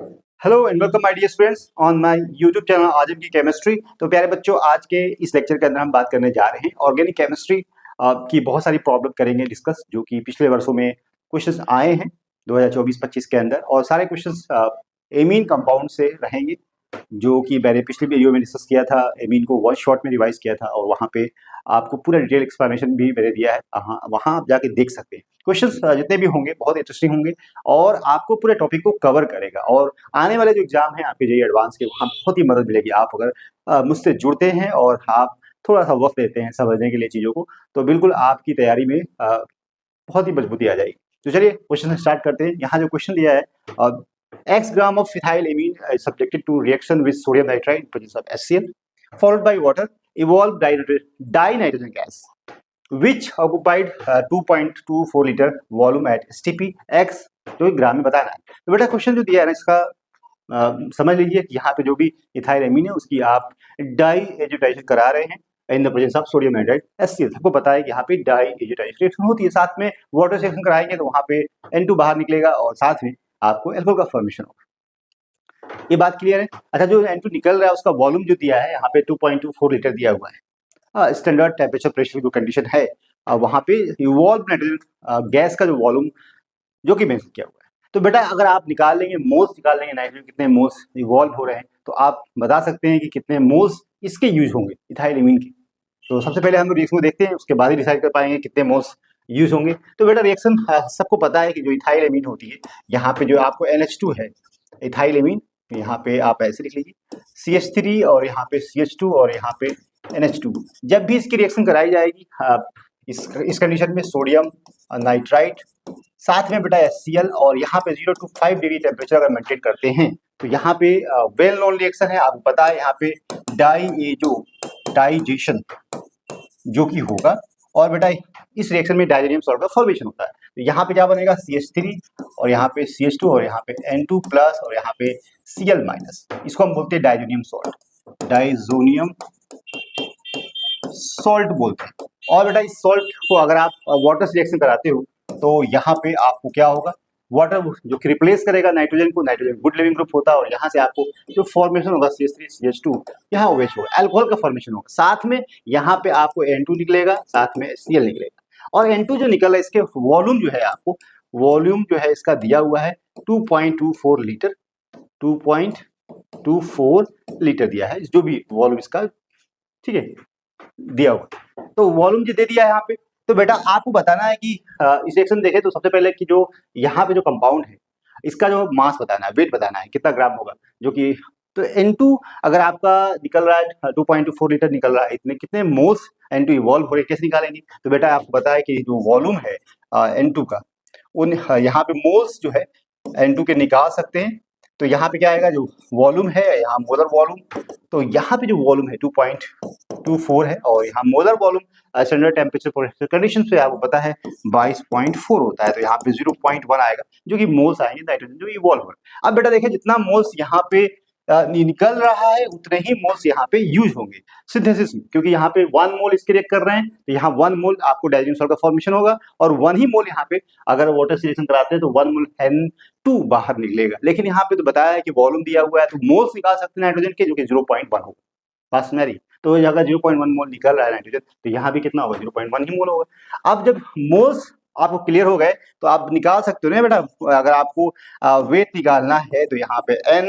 Hello and welcome my dear students on my YouTube channel Azam की chemistry. तो प्यारे बच्चों, आज के इस लेक्चर के अंदर हम बात करने जा रहे हैं ऑर्गेनिक केमिस्ट्री की बहुत सारी प्रॉब्लम करेंगे डिस्कस, जो कि पिछले वर्षों में क्वेश्चंस आए हैं 2024-25 के अंदर, और सारे क्वेश्चंस एमीन कंपाउंड से रहेंगे, जो कि मैंने पिछली वीडियो में डिस्कस किया था। एमीन को वन शॉट में रिवाइज किया था और वहाँ पे आपको पूरा डिटेल एक्सप्लेनेशन भी मैंने दिया है। वहाँ आप जाके देख सकते हैं। क्वेश्चंस जितने भी होंगे बहुत इंटरेस्टिंग होंगे और आपको पूरे टॉपिक को कवर करेगा, और आने वाले जो एग्जाम है आपके जेईई एडवांस के, वहाँ बहुत ही मदद मिलेगी। आप अगर मुझसे जुड़ते हैं और आप थोड़ा सा वक्त देते हैं समझने के लिए चीज़ों को, तो बिल्कुल आपकी तैयारी में बहुत ही मजबूती आ जाएगी। तो चलिए क्वेश्चन स्टार्ट करते हैं। यहाँ जो क्वेश्चन दिया है, X gram of phenethyl amine is subjected to reaction with sodium nitrite in presence of HCl followed by water evolved dinitrogen gas which occupied 2.24 liter volume at STP X, जो ग्राम में बताना है। तो बेटा क्वेश्चन जो दिया है ना, इसका समझ लीजिए कि यहाँ पे जो भी इथाइल एमीन है उसकी आप डाई एजिटाइजेशन करा रहे हैं in the presence of sodium nitrite HCl। सबको पता है कि यहाँ पे डाई एजिटाइजेशन रिएक्शन होती है, साथ में वाटर रिएक्शन कराएंगे तो वहाँ पे N2 बाहर निकलेगा और साथ में आपको एल्कोहल का फॉर्मेशन होगा। ये बात क्लियर है? अच्छा, जो N2 निकल रहा है उसका वॉल्यूम जो दिया है यहाँ पे 2.24 लीटर दिया हुआ है। स्टैंडर्ड टेम्परेचर प्रेशर की कंडीशन है, वहाँ पे इवॉल्व नाइट्रोजन गैस का जो वॉल्यूम जो कि मेंशन किया हुआ है। तो बेटा अगर आप निकाल लेंगे मोल्स, निकाल लेंगे नाइट्रोजन कितने मोल्स इवॉल्व हो रहे हैं, तो आप बता सकते हैं कि कितने मोल्स इसके यूज होंगे इथाइल एमीन के। तो सबसे पहले हम रिएक्शन को देखते हैं, उसके बाद ही डिसाइड कर पाएंगे कितने मोल्स यूज होंगे। तो बेटा रिएक्शन सबको पता है कि जो इथाइल एमीन होती है, यहाँ पे जो आपको NH2 है इथाइल एमीन, यहाँ पे आप ऐसे लिख लीजिए CH3 और यहाँ पे CH2 और यहाँ पे NH2। जब भी इसकी रिएक्शन कराई जाएगी इस कंडीशन में सोडियम नाइट्राइट साथ में बेटा HCl, और यहाँ पे 0 to 5 डिग्री टेम्परेचर अगर मेंटेन करते हैं तो यहाँ पे वेल नोन रिएक्शन है, आपको पता है यहाँ पे डाइजेशन जो कि होगा, और बेटा इस रिएक्शन में डायजोनियम सॉल्ट का फॉर्मेशन होता है। तो यहाँ पे क्या बनेगा CH3 और यहाँ पे CH2 और यहाँ पे N2 प्लस और यहाँ पे Cl माइनस। इसको हम बोलते हैं डायजोनियम सॉल्ट बोलते हैं। और बेटा इस सॉल्ट को अगर आप वाटर से रिएक्शन कराते हो तो यहाँ पे आपको क्या होगा, वाटर जो कि रिप्लेस करेगा नाइट्रोजन को, नाइट्रोजन गुड लिविंग ग्रुप होता है, और यहाँ से आपको जो फॉर्मेशन होगा CH3 CH2, यहाँ OH होगा, अल्कोहल का फॉर्मेशन होगा। साथ में यहाँ पे आपको N2 निकलेगा, साथ में Cl निकलेगा, और N2 जो निकल रहा है इसके वॉल्यूम जो है, आपको वॉल्यूम जो है इसका दिया हुआ है 2.24 लीटर, 2.24 लीटर दिया है, जो भी वॉल्यूम इसका, ठीक है, दिया हुआ। तो वॉल्यूम जो दे दिया है यहाँ पे, तो बेटा आपको बताना है कि इस रिएक्शन देखें तो सबसे पहले कि जो यहाँ पे जो कंपाउंड है इसका जो मास बताना है, वेट बताना है कितना ग्राम होगा, जो कि तो N2 अगर आपका निकल रहा है 2.24 लीटर निकल रहा है, इतने कितने मोल्स N2 इवॉल्व हो रहे हैं, कैसे निकालेंगे? तो बेटा आपको पता है कि जो वॉल्यूम है N2 का, उन यहाँ पे मोल्स जो है N2 के निकाल सकते हैं। तो यहाँ पे क्या आएगा, जो वॉल्यूम है यहाँ मोलर वॉल्यूम, तो यहाँ पे जो वॉल्यूम है 2.24 है, और यहाँ molar volume standard temperature condition से आपको पता है 22.4 होता है, तो यहाँ पे 0.1 आएगा, जो कि मोल्स आएंगे नाइट्रोजन जो इवॉल्व हो रहा है। अब बेटा देखिए जितना मोल्स यहाँ पे निकल रहा है उतने ही मोल्स यहाँ पे यूज होंगे सिंथेसिस में, क्योंकि यहाँ पे 1 मोल इसके रिएक्ट कर रहे हैं, तो यहाँ 1 मोल आपको डाइजेशन सॉल्ट का फॉर्मेशन होगा, और 1 ही मोल यहाँ पे अगर वाटर से रिएक्शन कराते हैं तो 1 मोल N2 बाहर निकलेगा। लेकिन यहाँ पे तो बताया है कि वॉल्यूम दिया हुआ है, तो मोल्स निकाल सकते हैं नाइट्रोजन के, जो कि 0.1 होगा, पास में रही। तो अगर 0.1 मोल निकल रहा है नाइट्रोजन, तो यहाँ भी कितना होगा, 0.1 ही मोल होगा। अब जब मोल्स आपको क्लियर हो गए तो आप निकाल सकते हो ना बेटा, अगर आपको वेट निकालना है तो यहाँ पे N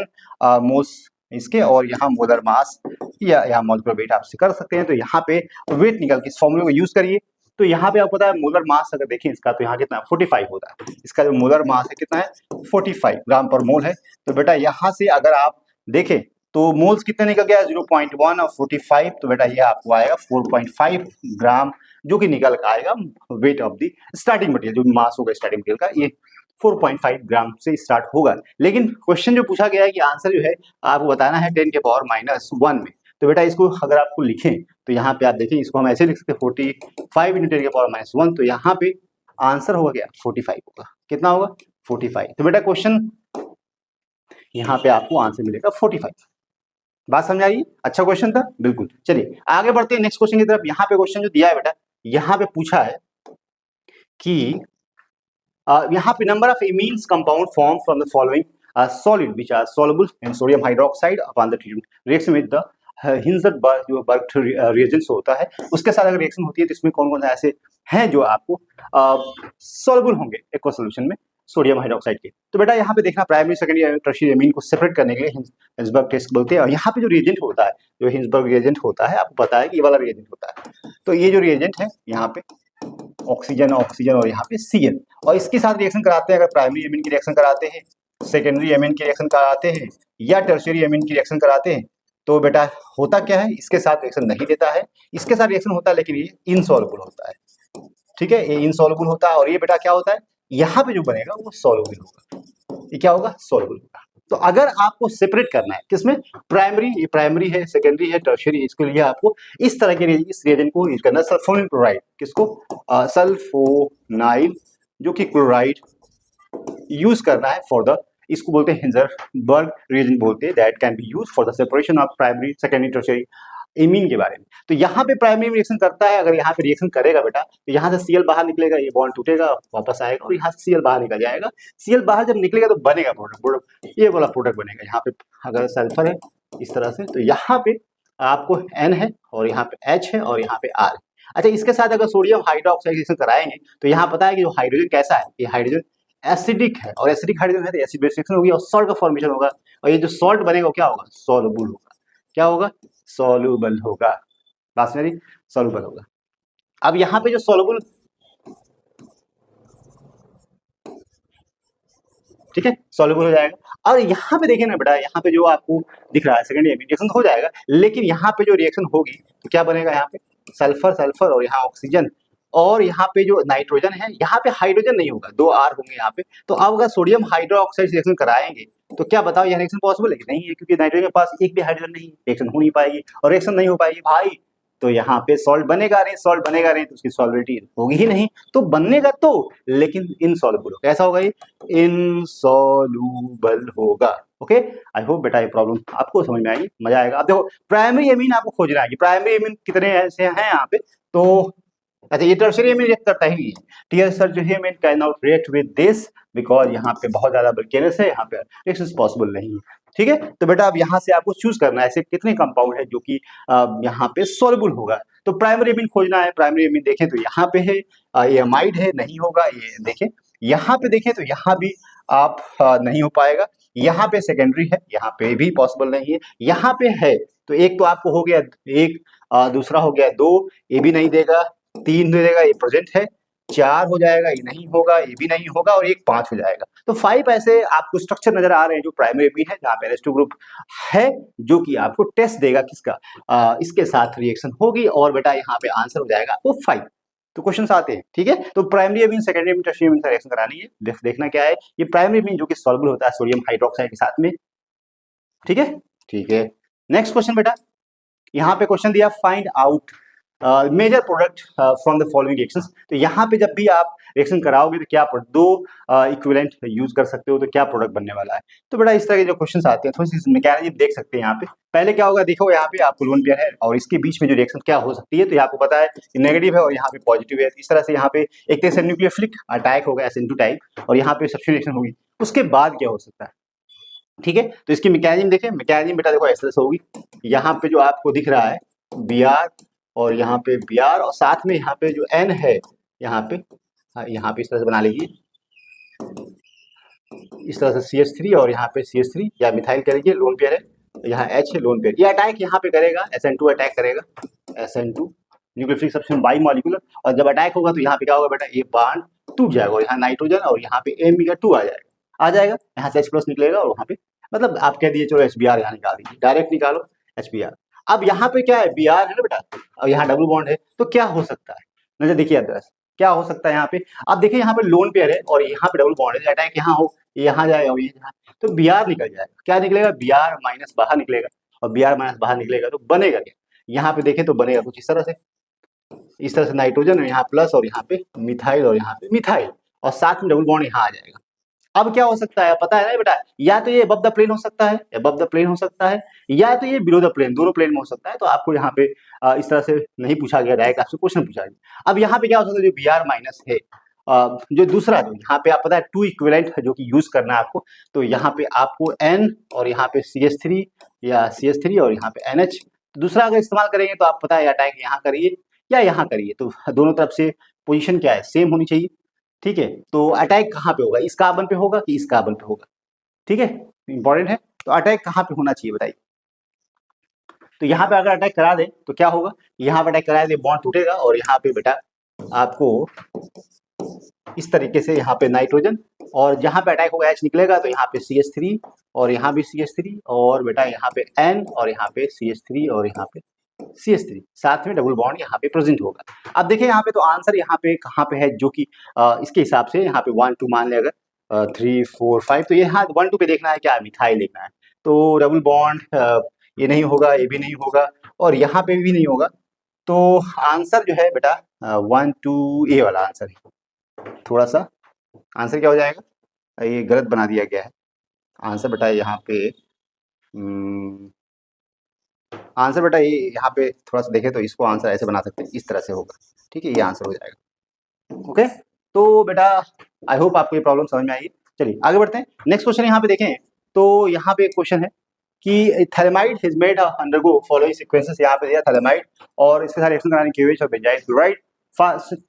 मोल्स इसके, और यहाँ मोलर मास या यहाँ मोलकुलर वेट आपसे कर सकते हैं। तो यहाँ पे वेट निकल के इस फॉर्मूले को यूज करिए। तो यहाँ पे आपको पता है मोलर मास अगर देखें इसका, तो यहाँ कितना 45 होता है, इसका जो मोलर मास है कितना है 45 ग्राम पर मोल है। तो बेटा यहाँ से अगर आप देखें तो मोल्स कितने निकल गया 0.1 और 45, तो बेटा ये आपको आएगा 4.5 ग्राम, जो कि निकल का आएगा weight of the starting material, जो मास होगा स्टार्टिंग मटेरियल का, ये 4.5 ग्राम से स्टार्ट होगा। लेकिन क्वेश्चन जो पूछा गया है कि आंसर जो है आपको बताना है 10 के पावर -1 में। तो बेटा इसको अगर आपको लिखें तो यहाँ पे आप देखें, इसको हम ऐसे लिख सकते हैं 45 × 10 के पावर -1, तो यहाँ पे आंसर होगा क्या 45 होगा, कितना होगा 45। तो बेटा क्वेश्चन यहाँ पे आपको आंसर मिलेगा 45। बात समझ आई? अच्छा क्वेश्चन था, बिल्कुल। चलिए आगे बढ़ते हैं नेक्स्ट क्वेश्चन की तरफ। यहाँ पे क्वेश्चन जो दिया है बेटा, यहाँ पे पूछा है कि यहाँ पे number of imines compound form from the following solid which are soluble in sodium hydroxide upon the treatment reaction with the हिंसनबर्ग जो बर्ग रिएजेंट्स होता है उसके साथ अगर रिएक्शन होती है तो इसमें कौन कौन से ऐसे हैं जो आपको सॉल्युबल होंगे एक्वा सॉल्यूशन में सोडियम हाइड्रोक्साइड के। तो बेटा यहाँ पे देखना प्राइमरी सेकेंडरी टर्शियरी एमीन को सेपरेट करने के लिए हिंसबर्ग टेस्ट बोलते हैं। और यहाँ पे जो रिएजेंट होता है, जो हिंसबर्ग रिएजेंट होता है, आपको पता है कि ये वाला रिएजेंट होता है। तो ये जो रिएजेंट है यहाँ पे ऑक्सीजन ऑक्सीजन और यहाँ पे Cl, और इसके साथ रिएक्शन कराते हैं। अगर प्राइमरी एमीन की रिएक्शन कराते हैं, सेकेंडरी एमीन की रिएक्शन कराते हैं या टर्शियरी एमीन की रिएक्शन कराते हैं, तो बेटा होता क्या है, इसके साथ रिएक्शन नहीं देता है, इसके साथ रिएक्शन होता है लेकिन ये इनसॉल्युबल होता है। ठीक है, ये इनसॉल्युबल होता है और ये बेटा क्या होता है, यहाँ पे जो बनेगा वो सॉल्युबल होगा। ये क्या होगा, सॉल्युबल होगा। तो अगर आपको सेपरेट करना है किसमें, प्राइमरी, ये प्राइमरी है, सेकेंडरी है, टर्शियरी, इसके लिए आपको इस तरह के इस रिएजेंट को यूज करना है। सल्फोनिल क्लोराइड, किसको, सल्फोनाइल जो कि क्लोराइड यूज करना है फॉर द, इसको बोलते हैं हिंसबर्ग रिएजेंट बोलते हैं, that can be use for the separation of primary secondary tertiary amine के बारे में। तो यहाँ पे प्राइमरी रिएक्शन करता है, अगर यहाँ पे रिएक्शन करेगा बेटा तो यहाँ से Cl बाहर निकलेगा, ये बॉन्ड टूटेगा वापस आएगा और यहाँ से Cl बाहर निकल जाएगा। Cl बाहर जब निकलेगा तो बनेगा प्रोडक्ट, ये वाला प्रोडक्ट बनेगा। यहाँ पे अगर सल्फर है इस तरह से, तो यहाँ पे आपको N है और यहाँ पे H है और यहाँ पे R है। अच्छा, इसके साथ अगर सोडियम हाइड्रोक्साइड रिएक्शन कराएंगे तो यहाँ पता है कि जो हाइड्रोजन कैसा है, ये हाइड्रोजन एसिडिक है, और एसिडिक हाइड्रोजन है तो एसिड बेस रिएक्शन होगी और सॉल्ट का फॉर्मेशन होगा, और ये जो सॉल्ट बनेगा वो क्या होगा, सॉल्युबल होगा। क्या होगा, सॉल्युबल होगा। बात मेरी, सॉल्युबल होगा। अब यहाँ पे जो सॉल्युबल, ठीक है, सॉल्युबल हो जाएगा। और यहाँ पे देखिए ना बेटा, यहाँ पे जो आपको दिख रहा है सेकेंडरी एमीन रिएक्शन हो जाएगा, लेकिन यहाँ पे जो रिएक्शन होगी तो क्या बनेगा, यहाँ पे सल्फर सल्फर और यहाँ ऑक्सीजन, और यहाँ पे जो नाइट्रोजन है, यहाँ पे हाइड्रोजन नहीं होगा, 2 R होंगे यहाँ पे। तो अब अगर सोडियम हाइड्रोक्साइड रिएक्शन कराएंगे तो क्या बताओ, यह रिएक्शन पॉसिबल है कि नहीं है, क्योंकि नाइट्रोजन के पास एक भी हाइड्रोजन नहीं है, रिएक्शन हो नहीं पाएगी, और रिएक्शन नहीं हो पाएगी भाई तो यहाँ पे सॉल्ट बनेगा नहीं, सॉल्ट बनेगा नहीं तो उसकी सॉल्युबिलिटी होगी ही नहीं। तो बनेगा तो, लेकिन इनसॉल्युबल होगा। कैसा होगा, ये इनसॉल्युबल होगा। ओके, आई होप बेटा ये प्रॉब्लम आपको समझ में आएगी, मजा आएगा। अब देखो प्राइमरी एमीन आपको खोजना है, प्राइमरी एमीन कितने ऐसे हैं यहाँ पे, तो अच्छा ये टर्शियरी एमीन रिएक्ट करता ही नहीं है। Tertiary amine can not react with this because यहाँ पे बहुत ज्यादा बल्केनस है, यहाँ पे रिएक्शन पॉसिबल नहीं है। ठीक है, तो बेटा अब यहाँ से आपको चूज करना है ऐसे कितने कंपाउंड है जो कि यहाँ पे सॉल्युबल होगा। तो प्राइमरी एमीन खोजना है। प्राइमरी एमीन देखें तो यहाँ पे है, ये अमाइड है, नहीं होगा। ये देखें, यहाँ पे देखें तो यहाँ भी आप नहीं हो पाएगा। यहाँ पे सेकेंडरी है, यहाँ पे भी पॉसिबल नहीं है। यहाँ पे है तो एक तो आपको हो गया, एक दूसरा हो गया 2, ये भी नहीं देगा, 3 दे देगा, ये प्रेजेंट है, 4 हो जाएगा, ये नहीं होगा, ये भी नहीं होगा, और एक 5 हो जाएगा। तो 5 ऐसे आपको स्ट्रक्चर नजर आ रहे हैं जो प्राइमरी एमीन है, जहाँ पे NH2 ग्रुप है जो कि आपको टेस्ट देगा किसका, इसके साथ रिएक्शन होगी, और बेटा यहाँ पे आंसर हो जाएगा आपको 5। तो क्वेश्चन आते हैं, ठीक है। तो primary amine, secondary amine, tertiary amine का रिएक्शन करानी है। देखना क्या है, ये प्राइमरी एमीन जो कि सॉल्युबल होता है सोडियम हाइड्रोक्साइड के साथ में, ठीक है, ठीक है। नेक्स्ट क्वेश्चन बेटा, यहाँ पे क्वेश्चन दिया find out major product from the following reactions. तो यहाँ पे जब भी आप रिएक्शन कराओगे तो क्या दो इक्विवेलेंट यूज कर सकते हो, तो क्या प्रोडक्ट बनने वाला है। तो बेटा इस तरह के जो क्वेश्चंस आते हैं, थोड़ी सी मैकेनिज्म देख सकते हैं यहाँ पे। पहले क्या होगा, देखो यहाँ पे आपको लोन पेयर है और इसके बीच में जो रिएक्शन क्या हो सकती है, तो आपको पता है कि नेगेटिव है और यहाँ पे पॉजिटिव है। इस तरह से यहाँ पे एक तरह से न्यूक्लियोफिलिक अटैक होगा SN2 टाइप, और यहाँ पे सबस्टिट्यूशन रिएक्शन होगी। उसके बाद क्या हो सकता है, ठीक है। तो इसकी मैकेनिज्म देखें, मैकेनिज्म बेटा देखो इस तरह से होगी। यहाँ पे जो आपको दिख रहा है Br, और यहाँ पे Br, और साथ में यहाँ पे जो N है, यहाँ पे इस तरह से बना लीजिए, इस तरह से CH3 और यहाँ पे CH3 या मिथाइल करेंगे, लोन पेयर है, यहाँ H है, लोन पेयर। ये अटैक यहाँ पे करेगा, SN2 अटैक करेगा, SN2 nucleophilic substitution by molecular, और जब अटैक होगा तो यहाँ पे क्या होगा बेटा, ये बॉन्ड टूट जाएगा और यहाँ नाइट्रोजन और यहाँ पे M2 आ जाएगा, यहाँ से H+ निकलेगा, और वहाँ पे मतलब आप कह दिए चलो HBr यहाँ निकाल दीजिए, डायरेक्ट निकालो HBr। अब यहाँ पे क्या है, Br है ना बेटा, और यहाँ डबल बॉन्ड है, तो क्या हो सकता है, नजर देखिए अदरस क्या हो सकता है यहाँ पे। अब देखिए यहाँ पे लोन पेयर है और यहाँ पे डबल बॉन्ड है, अटैक यहाँ हो, यहाँ जाए और ये यहाँ, तो Br निकल जाएगा। क्या निकलेगा, Br- बाहर निकलेगा, और Br- बाहर निकलेगा तो बनेगा क्या, यहाँ पे देखें तो बनेगा कुछ इस तरह से नाइट्रोजन, और यहाँ प्लस, और यहाँ पे मिथाइल, और यहाँ पे मिथाइल, और साथ में डबल बॉन्ड यहाँ आ जाएगा। अब क्या हो सकता है पता है ना बेटा, या तो ये अबव द प्लेन हो सकता है, अबव द प्लेन हो सकता है, या तो ये बिलो द प्लेन, दोनों प्लेन में हो सकता है। तो आपको यहाँ पे इस तरह से नहीं पूछा गया, डायरेक्ट आपसे क्वेश्चन पूछा गया। अब यहाँ पे क्या हो सकता है, जो Br- है जो दूसरा जो यहाँ पे आप पता है 2 इक्विवेलेंट जो कि यूज करना है आपको, तो यहाँ पे आपको N और यहाँ पे CH3 या CH3 और यहाँ पे NH। दूसरा अगर इस्तेमाल करेंगे तो आप पता है अटैक यहाँ करिए या यहाँ करिए, तो दोनों तरफ से पोजीशन क्या है, सेम होनी चाहिए। ठीक है, तो अटैक कहाँ पे होगा, इस कार्बन पे होगा कि इस कार्बन पे होगा। ठीक है, इंपॉर्टेंट है। तो अटैक कहाँ पे होना चाहिए बताइए। तो यहाँ पे अगर अटैक करा दे तो क्या होगा, यहाँ पे अटैक करा दे बॉन्ड टूटेगा और यहाँ पे बेटा आपको इस तरीके से यहाँ पे नाइट्रोजन, और जहाँ पे अटैक होगा H निकलेगा तो यहाँ पे CH3 और यहाँ भी CH3 और बेटा यहाँ पे N और यहाँ पे CH3 और यहाँ पे CH3, साथ में डबल बॉन्ड यहाँ पे प्रेजेंट होगा। अब देखिए यहाँ पे तो आंसर यहाँ पे कहाँ पे है, जो कि इसके हिसाब से यहाँ पे 1 2 मान ले अगर 3 4 5, तो ये यहाँ 1 2 पे देखना है क्या, मिथाइल देखना है। तो डबल बॉन्ड ये नहीं होगा, ये भी नहीं होगा और यहाँ पे भी नहीं होगा। तो आंसर जो है बेटा 1 2 ए वाला आंसर है। थोड़ा सा आंसर क्या हो जाएगा, ये गलत बना दिया गया है आंसर बेटा। यहाँ पे आंसर बेटा ये यहाँ पे थोड़ा सा देखें तो इसको आंसर ऐसे बना सकते हैं, इस तरह से होगा। ठीक है, ये आंसर हो जाएगा। ओके, तो बेटा आई होप आपको ये प्रॉब्लम समझ में आई। चलिए आगे बढ़ते हैं। नेक्स्ट क्वेश्चन यहाँ पे देखें तो यहाँ पे एक क्वेश्चन है कि phthalimide is made undergo following sequences. यहाँ पे दिया थैलेमाइड और इसके साथ रिएक्शन कराने KOH और बेंजाइल क्लोराइड।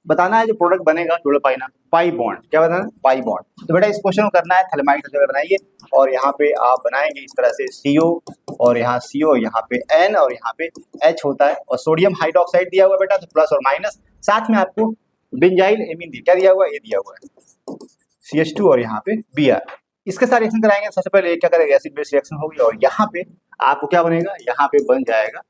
बताना है जो प्रोडक्ट बनेगा टोटल पाई ना पाई बॉन्ड, क्या बताना है, पाई बॉन्ड। तो बेटा इस क्वेश्चन को करना है, थैलेमाइड का जगह बनाइए और यहाँ पे आप बनाएंगे इस तरह से CO और यहाँ CO, यहाँ पे N और यहाँ पे H होता है और सोडियम हाइड्रोक्साइड दिया हुआ बेटा, तो प्लस और माइनस, साथ में आपको बेंजाइल एमीन क्या दिया हुआ है, ये दिया हुआ है CH2 और यहाँ पे Br। इसके साथ रिएक्शन कराएंगे। सबसे पहले क्या करेगा, एसिड बेस रिएक्शन होगी और यहाँ पे आपको क्या बनेगा, यहाँ पे बन जाएगा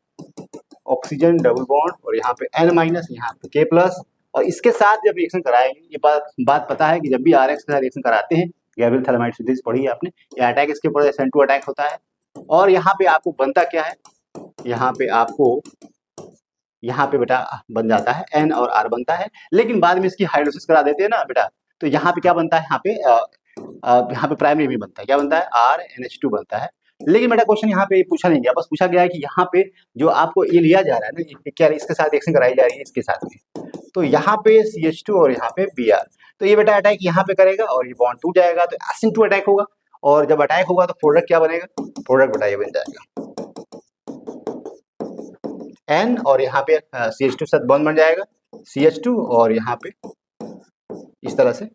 ऑक्सीजन डबल बॉन्ड और यहाँ पे N माइनस, यहाँ पे K प्लस। और इसके साथ जब रिएक्शन कराएंगे, ये बात पता है कि जब भी RX के साथ रिएक्शन कराते हैं, गैब्रियल थैलेमाइड सिंथेसिस पढ़ी है आपने, ये अटैक इसके ऊपर SN2 अटैक होता है। और यहाँ पे आपको बनता क्या है, यहाँ पे आपको यहाँ पे बेटा बन जाता है N और R बनता है, लेकिन बाद में इसकी हाइड्रोलिसिस करा देते हैं ना बेटा, तो यहाँ पे क्या बनता है, यहाँ पे प्राइमरी में बनता है, क्या बनता है, RNH2 बनता है। लेकिन बेटा क्वेश्चन यहाँ पे पूछा नहीं गया, बस पूछा गया है कि यहाँ पे जो आपको ये लिया जा रहा है ना, ये क्या इसके साथ रिएक्शन कराई जा रही है इसके साथ में, तो यहाँ पे CH2 और यहाँ पे Br, तो ये बेटा अटैक यहाँ पे करेगा और ये बॉन्ड टूट जाएगा, तो SN2 अटैक होगा। और जब अटैक होगा तो प्रोडक्ट क्या बनेगा, प्रोडक्ट बेटा ये बन जाएगा N और यहाँ पे CH2 साथ बॉन्ड बन जाएगा CH2 और यहाँ पे इस तरह से।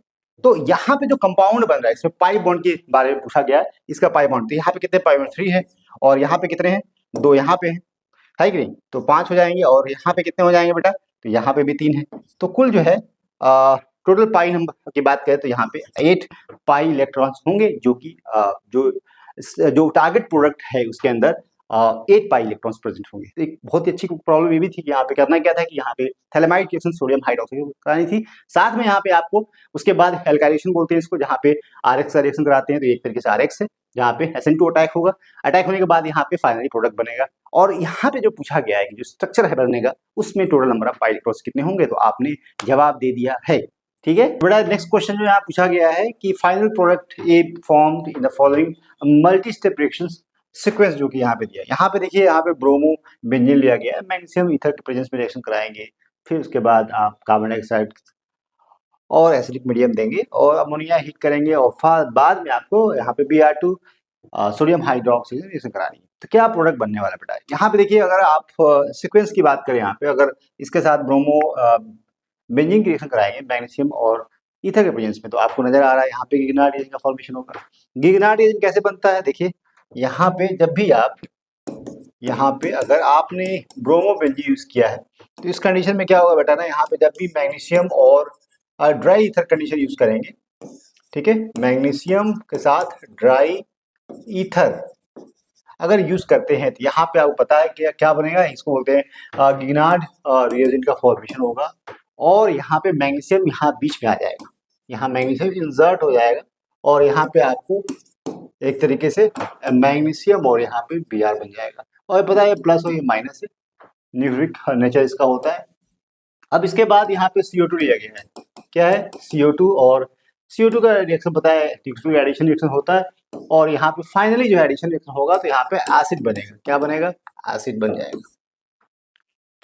तो यहाँ पे जो कंपाउंड बन रहा है इसमें पाई बॉन्ड के बारे में पूछा गया है, इसका पाई बॉन्ड, तो यहाँ पे कितने पाई बॉन्ड 3 है और यहाँ पे कितने हैं, 2 यहाँ पे है कि नहीं, तो 5 हो जाएंगे और यहाँ पे कितने हो जाएंगे बेटा, तो यहाँ पे भी 3 है। तो कुल जो है टोटल पाई नंबर की बात करें तो यहाँ पे 8 पाई इलेक्ट्रॉन्स होंगे, जो कि जो टारगेट प्रोडक्ट है उसके अंदर 8 पाई इलेक्ट्रॉन्स प्रेजेंट होंगे। तो एक बहुत ही अच्छी प्रॉब्लम ये भी थी कि यहाँ पे करना क्या था कि यहाँ पे थैलेमाइड रिएक्शन सोडियम हाइड्रोक्साइड करानी थी, साथ में यहाँ पे आपको उसके बाद एल्काइलेशन बोलते हैं इसको, जहाँ पे RX का रिएक्शन कराते हैं, तो एक तरीके से RX है, जहाँ पे SN2 अटैक होगा, अटैक होने के बाद यहाँ पे फाइनली प्रोडक्ट बनेगा। और यहाँ पे जो पूछा गया है कि जो स्ट्रक्चर है बनने का, उसमें total number of pi electrons कितने होंगे, तो आपने जवाब दे दिया है। ठीक है बेटा, नेक्स्ट क्वेश्चन जो यहाँ पूछा गया है कि final product A formed in the following multi step reactions sequence, जो कि यहाँ पे दिया है। यहाँ पे देखिए, यहाँ पे ब्रोमो बेंजीन लिया गया है, मैग्नीशियम ईथर के प्रेजेंस में रिएक्शन कराएंगे, फिर उसके बाद आप कार्बन डाइऑक्साइड और एसिडिक मीडियम देंगे और अमोनिया हीट करेंगे और बाद में आपको यहाँ पे Br2 सोडियम हाइड्रोक्साइड रिएक्शन करानी है। तो क्या प्रोडक्ट बनने वाला बेटा, यहाँ पे देखिए, अगर आप सीक्वेंस की बात करें, यहाँ पे अगर इसके साथ ब्रोमो बेंजीन की रिएक्शन कराएंगे मैग्नीशियम और ईथर के प्रेजेंस में, तो आपको नजर आ रहा है यहाँ पे गिगनार्ड रिएक्शन का फॉर्मेशन होगा। गिगनार्ड रिएक्शन कैसे बनता है, देखिए यहाँ पे जब भी आप यहाँ पे अगर आपने ब्रोमो बेंजीन यूज किया है, तो इस कंडीशन में क्या होगा बेटा ना, यहाँ पे जब भी मैग्नीशियम और ड्राई ईथर कंडीशन यूज करेंगे, ठीक है, मैग्नीशियम के साथ ड्राई ईथर अगर यूज करते हैं, तो यहाँ पे आपको पता है कि क्या बनेगा, इसको बोलते हैं गिगनार्ड रिएजेंट का फॉर्मेशन होगा। और यहाँ पे मैग्नीशियम यहाँ बीच में आ जाएगा, यहाँ मैग्नीशियम इंसर्ट हो जाएगा और यहाँ पे आपको एक तरीके से मैग्नीशियम और यहाँ पे Br बन जाएगा। और पता है प्लस और ये माइनस है, न्यूक्लिक नेचर इसका होता है। अब इसके बाद यहाँ पे CO2 लिया गया है, क्या है CO2, और CO2 का रिएक्शन पता है एडिशन रिएक्शन होता है और यहाँ पे फाइनली जो एडिशन रिएक्शन होगा तो यहाँ पे एसिड बनेगा, क्या बनेगा, एसिड बन जाएगा।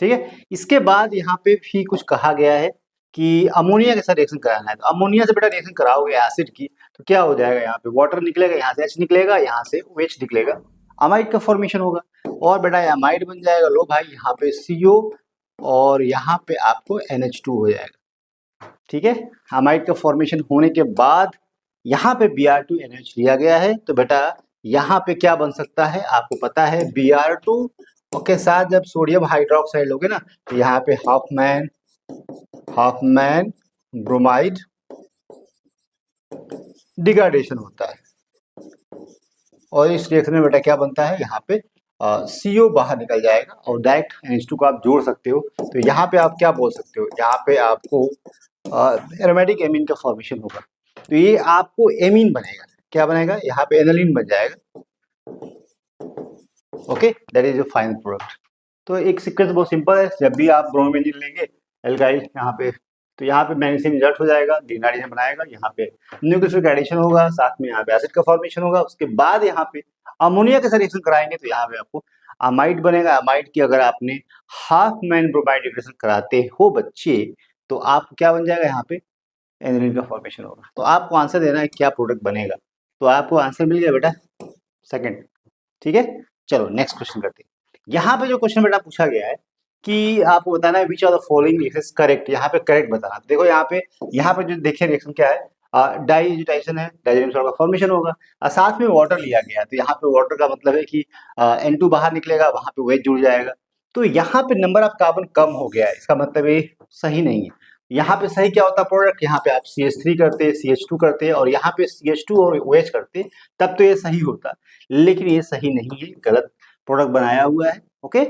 ठीक है, इसके बाद यहाँ पे भी कुछ कहा गया है कि अमोनिया के साथ रिएक्शन कराना है, तो अमोनिया से बेटा रिएक्शन कराओगे एसिड की, तो क्या हो जाएगा, यहाँ पे वाटर निकलेगा, यहाँ से H निकलेगा, यहाँ से OH निकलेगा, अमाइड का फॉर्मेशन होगा, और बेटा अमाइड बन जाएगा, लो भाई यहाँ पे CO और यहाँ पे आपको NH2 हो जाएगा। ठीक है, अमाइड का फॉर्मेशन होने के बाद यहाँ पे Br2NH लिया गया है, तो बेटा यहाँ पे क्या बन सकता है, आपको पता है Br2 के साथ जब सोडियम हाइड्रोक्साइड लोगे ना, तो यहाँ पे हाफमैन ब्रोमाइड डिग्रेडेशन होता है, और इस रिएक्शन में बेटा क्या बनता है, यहाँ पे CO बाहर निकल जाएगा और डायरेक्ट NH2 को आप जोड़ सकते हो, तो यहाँ पे आप क्या बोल सकते हो, यहाँ पे आपको एरोमेटिक एमीन का फॉर्मेशन होगा, तो ये आपको एमीन बनेगा, क्या बनेगा, यहाँ पे एनालिन बन जाएगा। Okay, that is your final product. तो एक सीक्वेंस बहुत सिंपल है, जब भी आप ब्रोमीन लेंगे एल्काइल यहाँ पे, तो यहाँ पे मैग्नीशियम इंसर्ट हो जाएगा, ग्रीन हाइड्रोजन बनाएगा, यहाँ पे न्यूक्लियोफिलिक एडिशन होगा, साथ में यहाँ पे एसिड का फॉर्मेशन होगा, उसके बाद यहाँ पे अमोनिया के साथ रिएक्शन कराएंगे, तो यहाँ पे आपको अमाइड बनेगा। अमाइड की अगर आपने हाफ मैन ब्रोमाइड रिएक्शन कराते हो बच्चे, तो आपको क्या बन जाएगा, यहाँ पे एनिलीन का फॉर्मेशन होगा। तो आपको आंसर देना है क्या प्रोडक्ट बनेगा, तो आपको आंसर मिल गया बेटा सेकंड। ठीक है, चलो नेक्स्ट क्वेश्चन करते हैं। यहाँ पे जो क्वेश्चन बेटा पूछा गया है कि आपको बताना है which of the following is correct, यहाँ पे करेक्ट बताना। देखो यहाँ पे जो देखिए रिएक्शन क्या है, डाइजिटाइजेशन है, डाइजेशन का फॉर्मेशन होगा, साथ में वाटर लिया गया है, तो यहाँ पे वाटर का मतलब है कि N2 बाहर निकलेगा, वहां पे OH जुड़ जाएगा, तो यहाँ पे नंबर ऑफ कार्बन कम हो गया है, इसका मतलब ये सही नहीं है। यहाँ पे सही क्या होता प्रोडक्ट, यहाँ पे आप CH3 करते, CH2 करते और यहाँ पे CH2 और OH करते, तब तो ये सही होता, लेकिन ये सही नहीं है, गलत प्रोडक्ट बनाया हुआ है। ओके,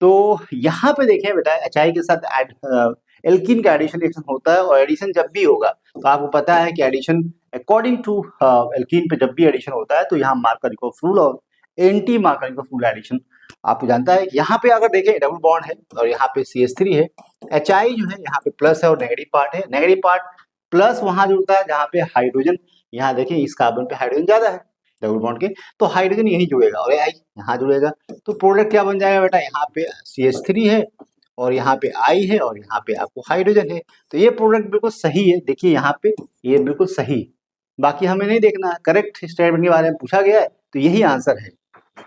तो यहाँ पे देखें बेटा HI के साथ एल्कीन का एडिशन रिएक्शन होता है, और एडिशन जब भी होगा तो आपको पता है कि एडिशन अकॉर्डिंग टू एल्कीन पे जब भी एडिशन होता है, तो यहाँ मार्करनिकोव रूल और एंटी मार्करनिकोव रूल एडिशन आपको जानता है। यहाँ पे अगर देखें डबल बॉन्ड है और यहाँ पे CH3 है, HI जो है यहाँ पे प्लस है और नेगेटिव पार्ट है, नेगेटिव पार्ट प्लस वहां जुड़ता है जहाँ पे हाइड्रोजन, यहाँ देखें इस कार्बन पे हाइड्रोजन ज्यादा है डबल बॉन्ड के, तो हाइड्रोजन यही जुड़ेगा और AI यहाँ जुड़ेगा, तो प्रोडक्ट क्या बन जाएगा बेटा, यहाँ पे CH3 है और यहाँ पे I है और यहाँ पे आपको हाइड्रोजन है, तो ये प्रोडक्ट बिल्कुल सही है। देखिए यहाँ पे ये बिल्कुल सही, बाकी हमें नहीं देखना, करेक्ट स्टेटमेंट के बारे में पूछा गया है, तो यही आंसर है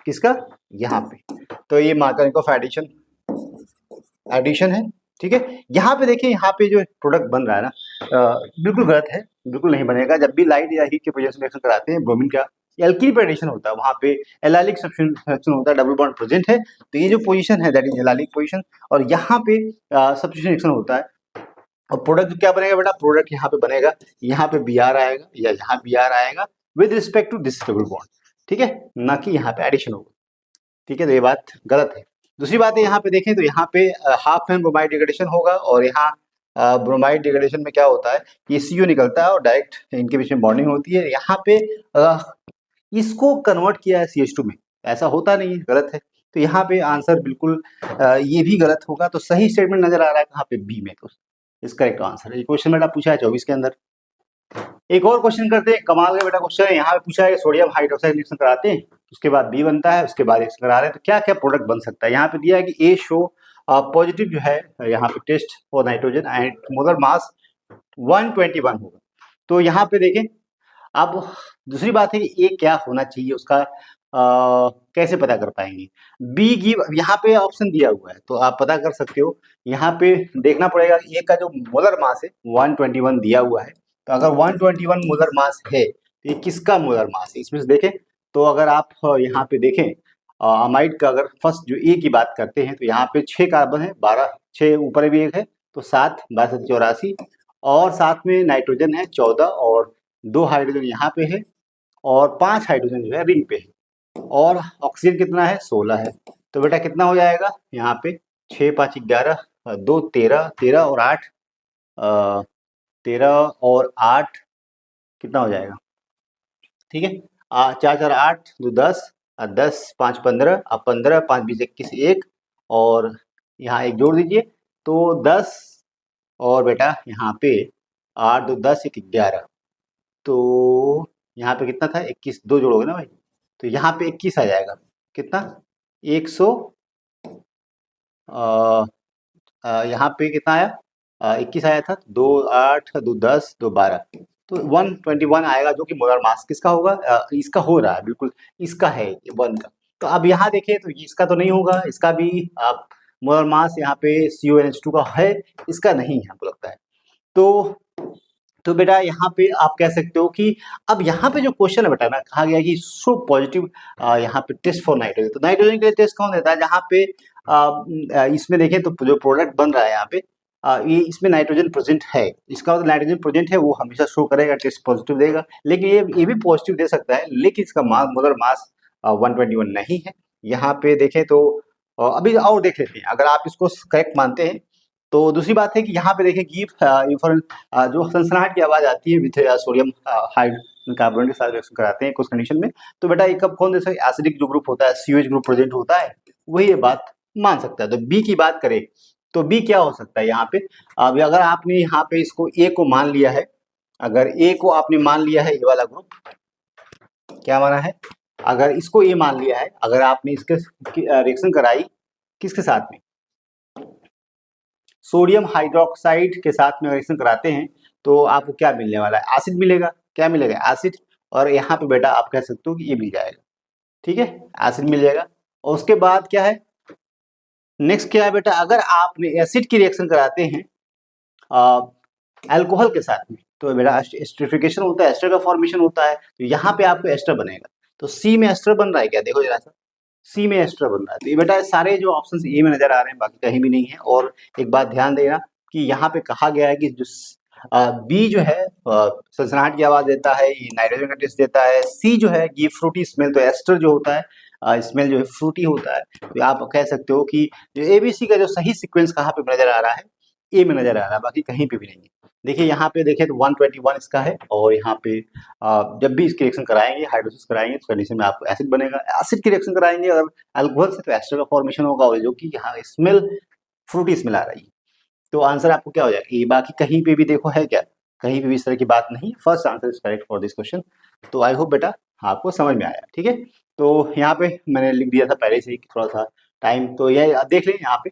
किसका, यहाँ पे। तो ये मार्करनिकोव एडिशन है। ठीक है, यहाँ पे देखिए, यहाँ पे जो प्रोडक्ट बन रहा है ना, बिल्कुल गलत है, बिल्कुल नहीं बनेगा। जब भी लाइट या हीट के प्रेजेंस में रिएक्शन कराते हैं, ब्रोमीन का एल्कीन पे एडिशन होता है, वहाँ पे एलाइलिक सब्स्टिट्यूशन होता है, डबल बॉन्ड प्रेजेंट है, तो ये जो पोजीशन है दैट इज एलाइलिक पोजीशन, और यहाँ पे सब्स्टिट्यूशन रिएक्शन होता है, और प्रोडक्ट क्या बनेगा बेटा, प्रोडक्ट यहाँ पे बनेगा, यहाँ पे Br आएगा या यहाँ Br आएगा with respect to this double bond. ठीक है, ना कि यहाँ पे एडिशन होगा। ठीक है, तो ये बात गलत है। दूसरी बात है, यहाँ पे देखें तो यहाँ पे हाफ मैन ब्रोमाइड डिग्रेडेशन होगा, और यहाँ ब्रोमाइड डिग्रेडेशन में क्या होता है, ये CO निकलता है और डायरेक्ट इनके बीच में बॉन्डिंग होती है। यहाँ पे इसको कन्वर्ट किया है CH2 में, ऐसा होता नहीं है, गलत है। तो यहाँ पे आंसर बिल्कुल ये भी गलत होगा। तो सही स्टेटमेंट नजर आ रहा है कहाँ पे, बी में, तो इसका करेक्ट आंसर है। ये क्वेश्चन बेटा पूछा है 24 के अंदर। एक और क्वेश्चन करते हैं, कमाल का बेटा क्वेश्चन है। यहाँ पे पूछा है सोडियम हाइड्रोक्साइड रिएक्शन कराते हैं, उसके बाद बी बनता है, उसके बाद एक्स करा रहे हैं, तो क्या क्या प्रोडक्ट बन सकता है। यहाँ पे दिया है कि ए शो पॉजिटिव जो है, यहाँ पे test for nitrogen and molar mass 121 होगा। तो यहाँ पे देखें, अब दूसरी बात है कि ए क्या होना चाहिए, उसका कैसे पता कर पाएंगे। बी गिव, यहाँ पे ऑप्शन दिया हुआ है तो आप पता कर सकते हो। यहाँ पे देखना पड़ेगा ए का जो मोलर मास है 121 दिया हुआ है, तो अगर 121 मोलर मास है तो ये किसका मोलर मास है, इसमें से देखें। तो अगर आप यहाँ पे देखें अमाइड का, अगर फर्स्ट जो ए की बात करते हैं, तो यहाँ पे 6 कार्बन है, 12, 6 ऊपर भी एक है, तो 7, 12, 84, और साथ में नाइट्रोजन है 14, और 2 हाइड्रोजन यहाँ पे है, और 5 हाइड्रोजन जो है रिंग पे है, और ऑक्सीजन कितना है, 16 है। तो बेटा कितना हो जाएगा यहाँ पे, 6, 5, 11, 2, 13, 13 और 8, 13 और 8 कितना हो जाएगा, ठीक है, 4, 4, 8, 2, 10, 10, 5, 15, अब 15, 5, 20, 21, 1, और यहाँ एक जोड़ दीजिए, तो 10, और बेटा यहाँ पे 8, 2, 10, 1, 11, तो यहाँ पे कितना था, 21, 2 जोड़ोगे ना भाई, तो यहाँ पे 21 आ जाएगा, कितना, 100, यहाँ पे कितना आया, 21 आया था, 2 8 2 10 2 12, तो 121 आएगा, जो कि मोलर मास किसका होगा, इसका हो रहा है, बिल्कुल इसका है ये 1 का। तो अब यहाँ देखिए तो ये इसका तो नहीं होगा, इसका भी आप मोलर मास यहाँ पे CuNH2 का है, इसका नहीं है हमको लगता है। तो बेटा यहाँ पे आप कह सकते हो कि अब यहाँ पे जो क्वेश्चन है बेटा ना, कहा गया कि शो पॉजिटिव यहाँ पे टेस्ट फॉर नाइट्रोजन। तो नाइट्रोजन के लिए टेस्ट कौन देता है, जहाँ पे इसमें देखें तो जो प्रोडक्ट बन रहा है यहाँ पे ये इसमें नाइट्रोजन प्रेजेंट है, इसका मतलब नाइट्रोजन प्रेजेंट है, वो हमेशा शो करेगा, टेस्ट पॉजिटिव देगा। लेकिन ये भी पॉजिटिव दे सकता है, लेकिन इसका मोलर मास 121 नहीं है। यहाँ पे देखें तो अभी और देख लेते हैं, अगर आप इसको करेक्ट मानते हैं तो दूसरी बात है कि यहाँ पे देखें गिव जो सनसनाहट की आवाज आती है विथ सोडियम हाइड्रोकार्बोनेट के साथ रिएक्शन कराते हैं कुछ कंडीशन में, तो बेटा ये कब कौन दे सकता है, एसिडिक जो ग्रुप होता है CH ग्रुप प्रेजेंट होता है, वही ये बात मान सकता है। तो बी की बात करें तो बी क्या हो सकता है यहाँ पे, अब अगर आपने यहाँ पे इसको ए को मान लिया है, अगर ए को आपने मान लिया है, ये वाला ग्रुप क्या माना है, अगर इसको ए मान लिया है, अगर आपने इसके रिएक्शन कराई किसके साथ में, सोडियम हाइड्रोक्साइड के साथ में रिएक्शन कराते हैं, तो आपको क्या मिलने वाला है, एसिड मिलेगा। क्या मिलेगा, एसिड। और यहाँ पे बेटा आप कह सकते हो कि ये मिल जाएगा, ठीक है, एसिड मिल जाएगा। और उसके बाद क्या है, नेक्स्ट क्या है बेटा, अगर आपने एसिड की रिएक्शन कराते हैं अल्कोहल के साथ में, तो बेटा एस्टरिफिकेशन होता है, एस्टर का फॉर्मेशन होता है, तो यहाँ पे आपको एस्टर बनेगा। तो सी में एस्टर बन रहा है क्या, देखो जरा सा, सी में एस्टर बन रहा है। तो ये बेटा सारे जो ऑप्शन ए में नजर आ रहे हैं, बाकी कहीं भी नहीं है। और एक बात ध्यान देना कि यहाँ पे कहा गया है कि जो बी जो है सनसनाहट की आवाज देता है, ये नाइट्रोजन का टेस्ट देता है। सी जो है ये फ्रूटी स्मेल, तो एस्टर जो होता है स्मेल जो है फ्रूटी होता है। तो आप कह सकते हो कि जो एबीसी का जो सही सीक्वेंस कहाँ पे नजर आ रहा है, ए में नजर आ रहा है, बाकी कहीं पे भी नहीं है। देखिए यहाँ पे देखें तो 121 इसका है, और यहाँ पे जब भी इसकी रिएक्शन कराएंगे, हाइड्रोलिसिस कराएंगे, तो कंडीशन में आपको एसिड बनेगा। एसिड की रिएक्शन कराएंगे अगर अल्कोहल से, तो एस्टर का फॉर्मेशन होगा, और जो कि यहाँ स्मेल फ्रूटी स्मेल आ रही है। तो आंसर आपको क्या हो जाएगा, ये बाकी कहीं पे भी देखो है क्या, कहीं पे भी इस तरह की बात नहीं। First answer is correct for this question. तो आई होप बेटा आपको समझ में आया, ठीक है। तो यहाँ पे मैंने लिख दिया था पहले से ही, थोड़ा सा टाइम, तो ये देख लें यहाँ पे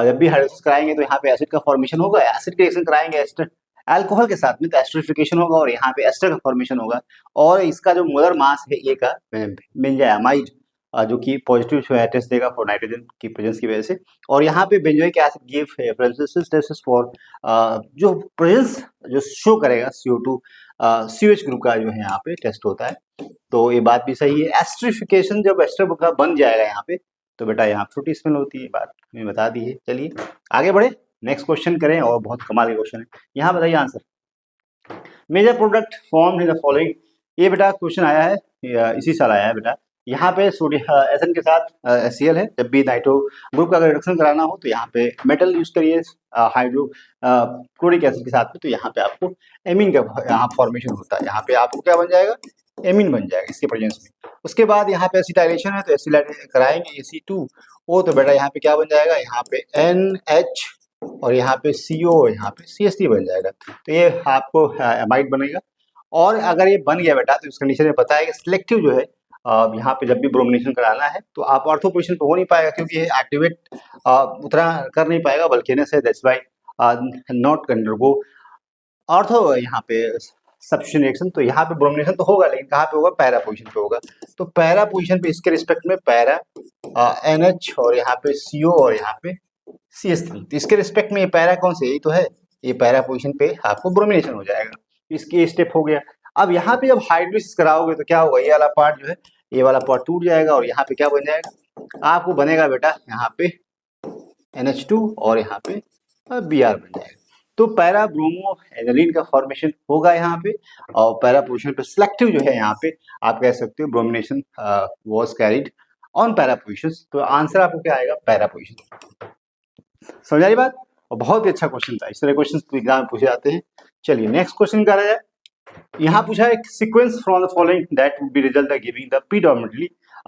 जब भी हाइड्रोलिसिस कराएंगे तो यहाँ पे एसिड का फॉर्मेशन होगा, एसिड के रिएक्शन कराएंगे एस्टर अल्कोहल के साथ में, तो एस्टरिफिकेशन होगा, और यहाँ पे एस्टर का फॉर्मेशन होगा। और इसका जो मोलर मास है ए का बेंजामाइड, जो कि पॉजिटिव टेस्ट देगा फॉर नाइट्रोजन की प्रेजेंस की वजह से। और यहाँ पे benzoic acid give presence test for जो प्रेजेंस जो शो करेगा CO2 CH ग्रुप का जो है यहाँ पे टेस्ट होता है। तो ये बात भी सही है। एस्टरिफिकेशन जब एस्टर का बन जाएगा यहाँ पे, तो बेटा यहाँ फ्रूटी स्मेल होती है, बात मैंने बता दी है। चलिए आगे बढ़े, नेक्स्ट क्वेश्चन करें, और बहुत कमाल के क्वेश्चन है। यहाँ बताइए answer, major product form in the following. ये बेटा क्वेश्चन आया है, इसी साल आया है बेटा। यहाँ पे सोडियम एसएन के साथ HCl है, जब भी नाइट्रो ग्रुप का रिडक्शन कराना हो तो यहाँ पे मेटल यूज करिए हाइड्रो क्लोरिक एसिड के साथ में, तो यहाँ पे आपको एमीन का यहाँ फॉर्मेशन होता है, यहाँ पे आपको क्या बन जाएगा, एमीन बन जाएगा इसके प्रेजेंस में। उसके बाद यहाँ पे एसिटाइलेशन है, तो एसिटाइल कराएंगे AC2O, तो बेटा यहाँ पे क्या बन जाएगा, यहाँ पे NH और यहाँ पे CO और यहाँ पे CH3 बन जाएगा। तो ये आपको एमाइड बनेगा। और अगर ये बन गया बेटा, तो इस कंडीशन में पता है कि सिलेक्टिव जो है यहाँ पे जब भी ब्रोमिनेशन कराना है, तो आप ऑर्थो पोजीशन पे हो नहीं पाएगा, क्योंकि ये एक्टिवेट उतना कर नहीं पाएगा, बल्कि that's why not undergo ortho यहाँ पे सब्स्टिट्यूशन रिएक्शन। तो यहाँ पे ब्रोमिनेशन तो होगा, लेकिन कहाँ पे होगा, पैरा पोजीशन पे होगा। तो पैरा पोजीशन पे इसके रिस्पेक्ट में पैरा NH और यहाँ पे CO और यहाँ पे CH3, तो इसके रिस्पेक्ट में ये पैरा कौन से, यही तो है, ये पैरा पोजीशन पे आपको ब्रोमिनेशन हो जाएगा। इसकी स्टेप हो गया। अब यहाँ पे जब हाइड्रोलिसिस कराओगे तो क्या होगा, ये वाला पार्ट जो है, ये वाला पार्ट टूट जाएगा, और यहाँ पे क्या बन जाएगा, आपको बनेगा बेटा यहाँ पे NH2 और यहाँ पे Br बन जाएगा। तो पैरा ब्रोमो एनिलीन का फॉर्मेशन होगा यहाँ पे, और पैरा पोजीशन पे सिलेक्टिव जो है यहाँ पे आप कह सकते हो bromination was carried on para position. तो आंसर आपको क्या आएगा, पैरा पोजीशन। समझ आई बात। और बहुत ही अच्छा क्वेश्चन था, इस तरह क्वेश्चन एग्जाम में पूछे जाते हैं। चलिए नेक्स्ट क्वेश्चन करा जाए। यहाँ पूछा है sequence from the following that would be result giving the predominantly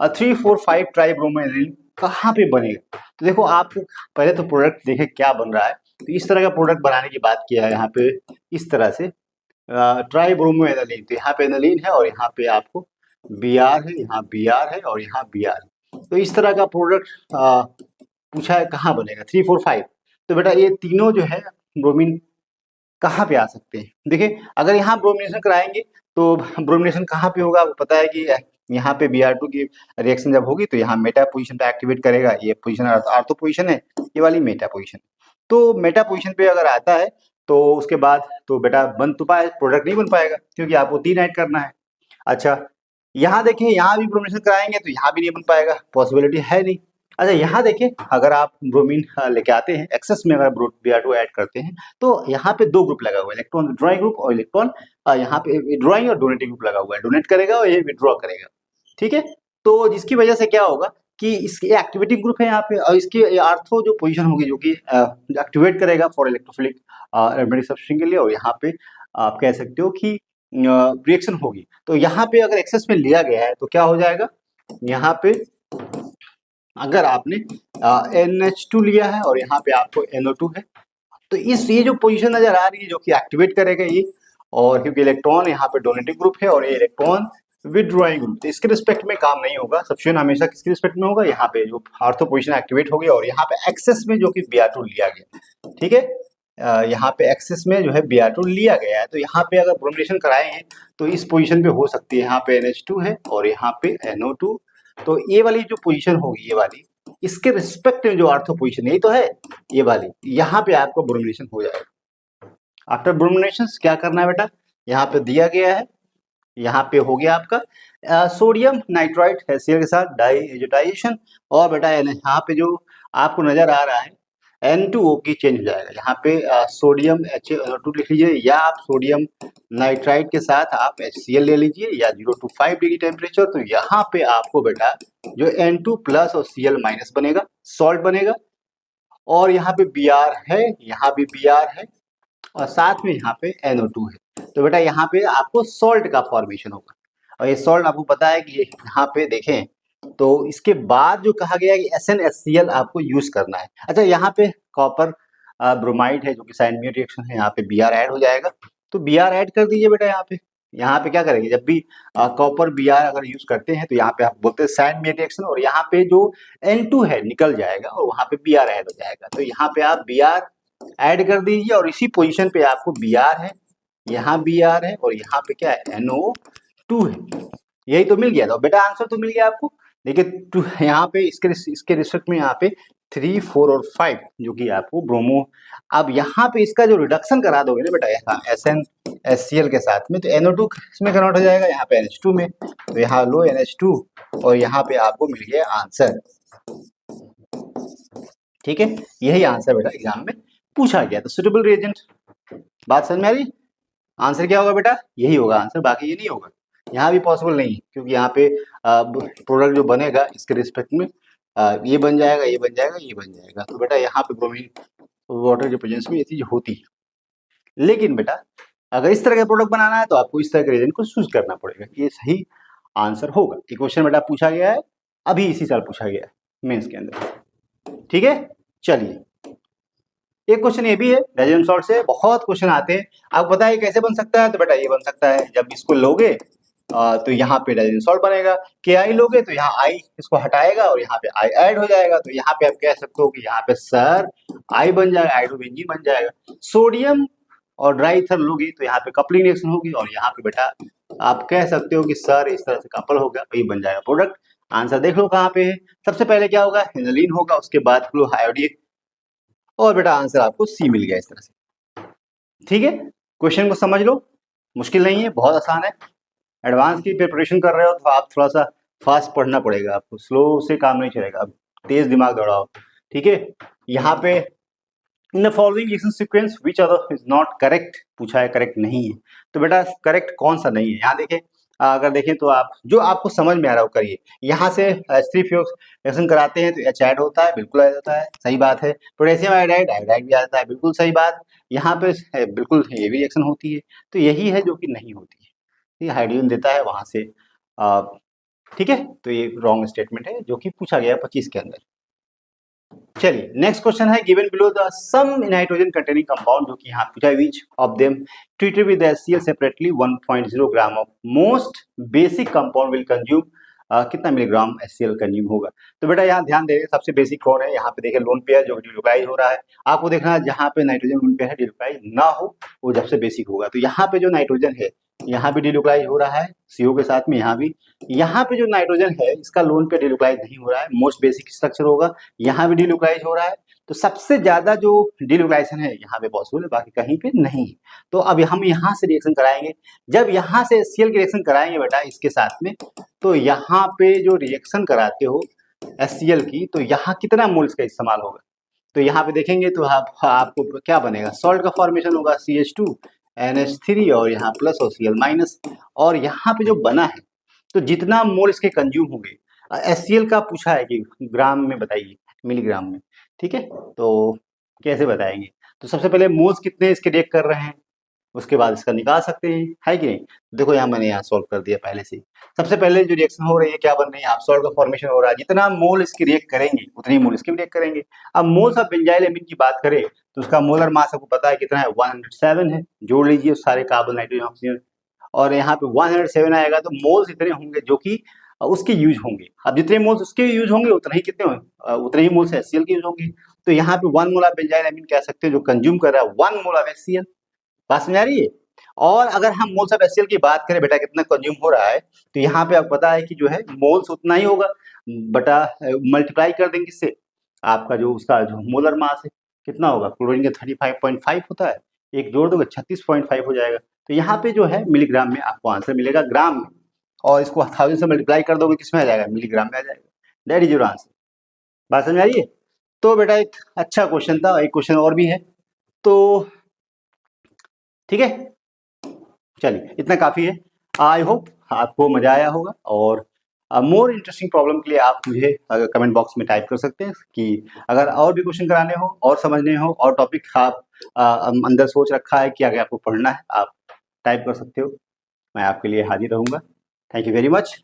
3,4,5 ट्राइब्रोमोएनिलीन कहाँ पे बनेगा। तो देखो आपको पहले तो प्रोडक्ट देखे क्या बन रहा है, तो इस तरह का प्रोडक्ट बनाने की बात किया है यहाँ पे, इस तरह से ट्राइब्रोमोएनिलीन। तो यहाँ पे एनिलीन है, और यहाँ पे आपको Br है, यहाँ Br है, और यहाँ Br। तो इस तरह का प्रोडक्ट पूछा है कहाँ बनेगा 3, 4, 5। तो बेटा ये तीनों जो है ब्रोमीन कहाँ पे आ सकते हैं? देखिए, अगर यहाँ ब्रोमिनेशन कराएंगे तो ब्रोमिनेशन कहाँ पे होगा? आपको पता है कि यहाँ पे Br2 की रिएक्शन जब होगी तो यहाँ मेटा पोजीशन पे एक्टिवेट करेगा। ये पोजीशन ऑर्थो पोजीशन है, ये वाली मेटा पोजीशन। तो मेटा पोजीशन पे अगर आता है तो उसके बाद तो बेटा बन तो पाए, प्रोडक्ट नहीं बन पाएगा क्योंकि आपको 3 ऐड करना है। अच्छा, यहाँ देखिए, यहाँ भी ब्रोमिनेशन कराएंगे तो यहाँ भी नहीं बन पाएगा, पॉसिबिलिटी है नहीं। अच्छा, यहाँ देखिए, अगर आप ब्रोमीन लेके आते हैं एक्सेस में, अगर Br2 ऐड करते हैं तो यहाँ पे 2 ग्रुप लगा हुआ है, इलेक्ट्रॉन विड्रॉइंग ग्रुप और इलेक्ट्रॉन यहाँ पे विड्रॉइंग और डोनेटिंग ग्रुप लगा हुआ है। डोनेट करेगा और ये विड्रॉ करेगा, ठीक है। तो जिसकी वजह से क्या होगा कि इसके एक्टिविटी ग्रुप है यहाँ पे, और इसकी आर्थो जो पोजीशन होगी जो कि एक्टिवेट करेगा फॉर इलेक्ट्रोफिलिक एरोमेटिक सब्स्टिट्यूशन के लिए, और यहाँ पे आप कह सकते हो कि रिएक्शन होगी। तो यहाँ पे अगर एक्सेस में लिया गया है तो क्या हो जाएगा, यहाँ पे अगर आपने NH2 लिया है और यहाँ पे आपको NO2 है, तो ये जो पोजीशन नजर आ रही है जो कि एक्टिवेट करेगा ये, और क्योंकि इलेक्ट्रॉन यहाँ पे डोनेटिव ग्रुप है और ये इलेक्ट्रॉन विड्रॉइंग ग्रुप, तो इसके रिस्पेक्ट में काम नहीं होगा। सब्स्टिट्यूशन हमेशा किसके रिस्पेक्ट में होगा, यहाँ पे जो ऑर्थो पोजीशन एक्टिवेट होगी और यहाँ पे एक्सेस में जो कि Br2 लिया गया, ठीक है। यहाँ पे एक्सेस में जो है Br2 लिया गया है, तो यहाँ पे अगर ब्रोमिनेशन कराएंगे तो इस पोजीशन पे हो सकती है, यहाँ पे NH2 है और यहाँ पे NO2, तो ये वाली जो पोजीशन होगी, ये वाली, इसके रिस्पेक्ट में जो ऑर्थो पोजीशन यही तो है, ये वाली, यहाँ पे आपको ब्रोमिनेशन हो जाएगा। आफ्टर ब्रोमिनेशन क्या करना है बेटा, यहाँ पे दिया गया है, यहाँ पे हो गया आपका सोडियम नाइट्राइट HCl के साथ डाइएजोटाइजेशन, और बेटा यहाँ पे जो आपको नजर आ रहा है N2O की चेंज हो जाएगा। यहाँ पे सोडियम HNO2 लिख लीजिए, या आप सोडियम नाइट्राइट के साथ आप HCl ले लीजिए, या 0 to 5 डिग्री टेम्परेचर। तो यहाँ पे आपको बेटा जो N2 प्लस और Cl माइनस बनेगा, सॉल्ट बनेगा, और यहाँ पे Br है, यहाँ भी Br है, और साथ में यहाँ पे NO2 है। तो बेटा यहाँ पे आपको सॉल्ट का फॉर्मेशन होगा, और ये सॉल्ट आपको पता है कि यहाँ पे देखें तो इसके बाद जो कहा गया है कि SnHCl आपको यूज करना है। अच्छा, यहाँ पे कॉपर ब्रोमाइड है जो कि साइनमियर रिएक्शन है, यहाँ पे Br ऐड हो जाएगा, तो Br ऐड कर दीजिए बेटा। यहाँ पे क्या करेंगे, जब भी कॉपर Br अगर यूज करते हैं तो यहाँ पे आप बोलते हैं साइनमियर रिएक्शन, और यहाँ पे जो N2 है निकल जाएगा और वहाँ पे Br ऐड हो जाएगा। तो यहाँ पे आप Br ऐड कर दीजिए, और इसी पोजीशन पे आपको Br है, यहाँ Br है, और यहाँ पे क्या है, NO2 है। यही तो मिल गया था बेटा, आंसर तो मिल गया आपको। देखिए यहाँ पे इसके रिस्पेक्ट में यहाँ पे 3, 4 और 5 जो कि आपको ब्रोमो, अब यहाँ पे इसका जो रिडक्शन करा दोगे ना बेटा, यहाँ SnHCl के साथ में, तो NO2 इसमें कन्वर्ट हो जाएगा यहाँ पे NH2 में, तो यहाँ लो NH2, और यहाँ पे आपको मिल गया आंसर, ठीक है। यही आंसर बेटा एग्जाम में पूछा गया। तो सुटेबल रिएजेंट, बात समझ में आ रही, आंसर क्या होगा बेटा, यही होगा आंसर, बाकी ये नहीं होगा। यहाँ भी पॉसिबल नहीं है क्योंकि यहाँ पे प्रोडक्ट जो बनेगा इसके रिस्पेक्ट में ये बन जाएगा, ये बन जाएगा, ये बन जाएगा। तो बेटा यहाँ पे ब्रोमीन वाटर के प्रेजेंस में ये चीज होती है। लेकिन बेटा अगर इस तरह का प्रोडक्ट बनाना है तो आपको इस तरह के रिएजेंट को चूज करना पड़ेगा, ये सही आंसर होगा। ये क्वेश्चन बेटा पूछा गया है, अभी इसी साल पूछा गया है मेंस के अंदर, ठीक है। चलिए, एक क्वेश्चन ये भी है रेजोनेंस सॉल्ट से, बहुत क्वेश्चन आते हैं। आपको पता है कैसे बन सकता है, तो बेटा ये बन सकता है, जब इसको लोगे तो यहाँ पे रेजोनेंस सॉल्ट बनेगा, Ki लोगे तो यहाँ I इसको हटाएगा और यहाँ पे I ऐड हो जाएगा, तो यहाँ पे आप कह सकते हो कि यहाँ पे सर I बन जाएगा, आइडोबेंजीन बन जाएगा। सोडियम और ड्राई ईथर लोगे तो यहाँ पे कपलिंग रिएक्शन होगी, और यहाँ पे बेटा आप कह सकते हो कि सर इस तरह से कपल होगा, वही बन जाएगा प्रोडक्ट। आंसर देख लो कहाँ पे है, सबसे पहले क्या होगा, एनिलीन होगा, उसके बाद क्लोराइड, और बेटा आंसर आपको सी मिल गया इस तरह से, ठीक है। क्वेश्चन को समझ लो, मुश्किल नहीं है, बहुत आसान है। एडवांस की प्रिपरेशन कर रहे हो तो आप थोड़ा सा फास्ट पढ़ना पड़ेगा आपको, स्लो से काम नहीं चलेगा, अब तेज दिमाग दौड़ाओ, ठीक है। यहाँ पे इन the following reaction sequence which other is not correct पूछा है, करेक्ट नहीं है, तो बेटा करेक्ट कौन सा नहीं है, यहाँ देखें, अगर देखें तो आप जो आपको समझ में आ रहा हो करिए। यहाँ से H3 रिएक्शन कराते हैं तो H ऐड होता है, बिल्कुल ऐड होता है, सही बात है। पोटेशियम आयोडाइड, आयोडाइड भी आता है, बिल्कुल सही बात। यहाँ पे बिल्कुल ये भी रिएक्शन होती है, तो यही है जो कि नहीं होती है, ये हाइड्रोजन देता है वहां से, ठीक है। तो ये रॉन्ग स्टेटमेंट है जो कि पूछा गया 25 के अंदर। चलिए नेक्स्ट क्वेश्चन है, given below the some nitrogen containing compound, जो कि यहाँ पूछा है, which of them treated with HCl separately 1.0 gram of most basic compound will consume कितना मिलीग्राम HCl कंज्यूम होगा। तो बेटा यहाँ ध्यान दें, सबसे बेसिक कौन है, यहाँ पे देखिए लोन पेयर जो डिलोक्राइज हो रहा है। आपको देखना है जहाँ पे नाइट्रोजन लोन पेयर है डिलोक्राइज ना हो वो सबसे बेसिक होगा। तो यहाँ पे जो नाइट्रोजन है यहाँ भी डिलोक्राइज हो रहा है CO के साथ में, यहाँ भी। यहाँ पे जो नाइट्रोजन है इसका लोन पेयर डिलोक्राइज नहीं हो रहा है, मोस्ट बेसिक स्ट्रक्चर होगा, यहाँ भी डिलोक्राइज हो रहा है। तो सबसे ज्यादा जो डिलोक्राइजेशन है यहाँ पे पॉसिबल है, बाकी कहीं पे नहीं है। तो अब हम यहाँ से रिएक्शन कराएंगे, जब यहाँ से HCl की रिएक्शन कराएंगे बेटा इसके साथ में, तो यहाँ पे जो रिएक्शन कराते हो HCl की, तो यहाँ कितना मोल्स का इस्तेमाल होगा। तो यहाँ पे देखेंगे तो आपको क्या बनेगा, सॉल्ट का फॉर्मेशन होगा CH2 NH3 और यहाँ प्लस और Cl माइनस। और यहाँ पे जो बना है तो जितना मोल इसके कंज्यूम होंगे, HCl का पूछा है कि ग्राम में बताइए, मिलीग्राम में, ठीक है। तो कैसे बताएंगे, तो सबसे पहले मोल्स कितने इसके रिएक्ट कर रहे हैं, उसके बाद इसका निकाल सकते हैं, है कि नहीं। देखो यहाँ मैंने यहाँ सॉल्व कर दिया पहले से। सबसे पहले जो रिएक्शन हो रही है क्या बन रही है, आप सॉल्ट का फॉर्मेशन हो रहा है, जितना मोल इसकी रिएक्ट करेंगे उतनी मोल इसकी रिएक्ट करेंगे। अब मोल्स ऑफ बेंजाइल एमीन की बात करें तो उसका मोलर मास आपको पता है कितना है, 107 है। जोड़ लीजिए सारे कार्बन नाइट्रोजन ऑक्सीजन, और यहाँ पे 107 आएगा तो मोल्स इतने होंगे जो कि उसके यूज होंगे। अब जितने मोल्स उसके यूज होंगे उतना ही कितने होंगे, उतने ही मोल्स HCl के यूज होंगे। तो यहाँ पे 1 मोल ऑफ बेंजाइल एमीन कह सकते हैं जो कंज्यूम कर रहा है 1 मोल ऑफ HCl। बात समझ आ रही है। और अगर हम मोल्स ऑफ HCl की बात करें बेटा कितना कंज्यूम हो रहा है, तो यहाँ पे आपको पता है कि जो है मोल्स उतना ही होगा, बटा मल्टीप्लाई कर देंगे इससे, आपका जो उसका जो मोलर मास है कितना होगा, क्लोरीन का 35.5 होता है, एक जोड़ दोगे 36.5 हो जाएगा। तो यहाँ पे जो है मिलीग्राम में आपको आंसर मिलेगा, ग्राम में, और इसको 1000 से मल्टीप्लाई कर दोगे किसमें आ जाएगा, मिलीग्राम में आ जाएगा। That is your answer. बात समझ आई है। तो बेटा एक अच्छा क्वेश्चन था, एक क्वेश्चन और भी है, तो ठीक है, चलिए इतना काफी है। आई होप आपको मजा आया होगा, और मोर इंटरेस्टिंग प्रॉब्लम के लिए आप मुझे कमेंट बॉक्स में टाइप कर सकते हैं कि अगर और भी क्वेश्चन कराने हो और समझने हो और टॉपिक आप अंदर सोच रखा है कि आगे आपको पढ़ना है, आप टाइप कर सकते हो, मैं आपके लिए हाजिर रहूंगा। Thank you very much.